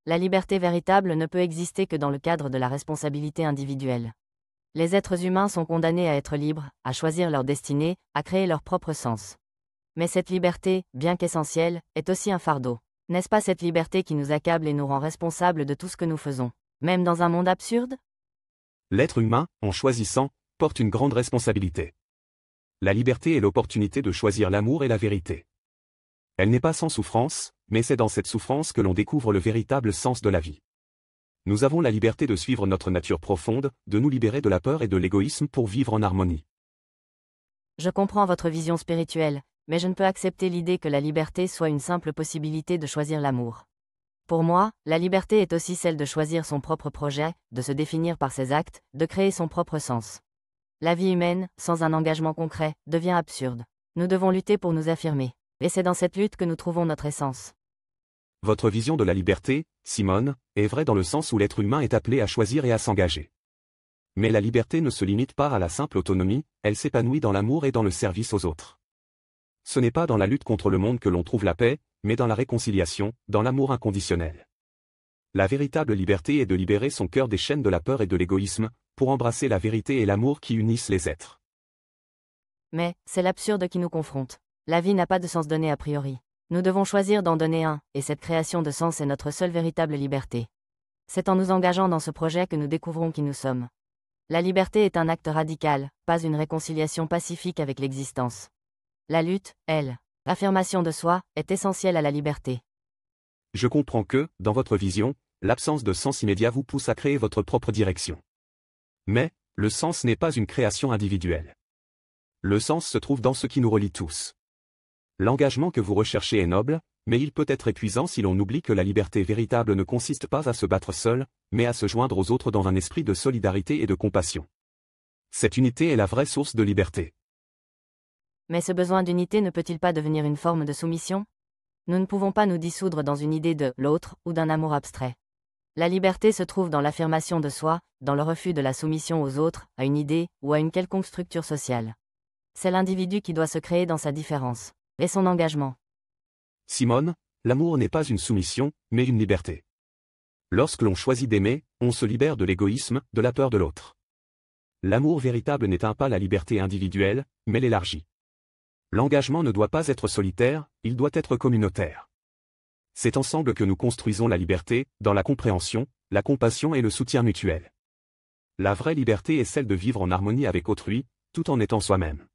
La liberté véritable ne peut exister que dans le cadre de la responsabilité individuelle. Les êtres humains sont condamnés à être libres, à choisir leur destinée, à créer leur propre sens. Mais cette liberté, bien qu'essentielle, est aussi un fardeau. N'est-ce pas cette liberté qui nous accable et nous rend responsables de tout ce que nous faisons, même dans un monde absurde? L'être humain, en choisissant, porte une grande responsabilité. La liberté est l'opportunité de choisir l'amour et la vérité. Elle n'est pas sans souffrance, mais c'est dans cette souffrance que l'on découvre le véritable sens de la vie. Nous avons la liberté de suivre notre nature profonde, de nous libérer de la peur et de l'égoïsme pour vivre en harmonie. Je comprends votre vision spirituelle, mais je ne peux accepter l'idée que la liberté soit une simple possibilité de choisir l'amour. Pour moi, la liberté est aussi celle de choisir son propre projet, de se définir par ses actes, de créer son propre sens. La vie humaine, sans un engagement concret, devient absurde. Nous devons lutter pour nous affirmer. Et c'est dans cette lutte que nous trouvons notre essence. Votre vision de la liberté, Simone, est vraie dans le sens où l'être humain est appelé à choisir et à s'engager. Mais la liberté ne se limite pas à la simple autonomie, elle s'épanouit dans l'amour et dans le service aux autres. Ce n'est pas dans la lutte contre le monde que l'on trouve la paix, mais dans la réconciliation, dans l'amour inconditionnel. La véritable liberté est de libérer son cœur des chaînes de la peur et de l'égoïsme, pour embrasser la vérité et l'amour qui unissent les êtres. Mais, c'est l'absurde qui nous confronte. La vie n'a pas de sens donné a priori. Nous devons choisir d'en donner un, et cette création de sens est notre seule véritable liberté. C'est en nous engageant dans ce projet que nous découvrons qui nous sommes. La liberté est un acte radical, pas une réconciliation pacifique avec l'existence. La lutte, elle, l'affirmation de soi, est essentielle à la liberté. Je comprends que, dans votre vision, l'absence de sens immédiat vous pousse à créer votre propre direction. Mais, le sens n'est pas une création individuelle. Le sens se trouve dans ce qui nous relie tous. L'engagement que vous recherchez est noble, mais il peut être épuisant si l'on oublie que la liberté véritable ne consiste pas à se battre seul, mais à se joindre aux autres dans un esprit de solidarité et de compassion. Cette unité est la vraie source de liberté. Mais ce besoin d'unité ne peut-il pas devenir une forme de soumission? Nous ne pouvons pas nous dissoudre dans une idée de l'autre ou d'un amour abstrait. La liberté se trouve dans l'affirmation de soi, dans le refus de la soumission aux autres, à une idée ou à une quelconque structure sociale. C'est l'individu qui doit se créer dans sa différence. Et son engagement. Simone, l'amour n'est pas une soumission, mais une liberté. Lorsque l'on choisit d'aimer, on se libère de l'égoïsme, de la peur de l'autre. L'amour véritable n'éteint pas la liberté individuelle, mais l'élargit. L'engagement ne doit pas être solitaire, il doit être communautaire. C'est ensemble que nous construisons la liberté, dans la compréhension, la compassion et le soutien mutuel. La vraie liberté est celle de vivre en harmonie avec autrui, tout en étant soi-même.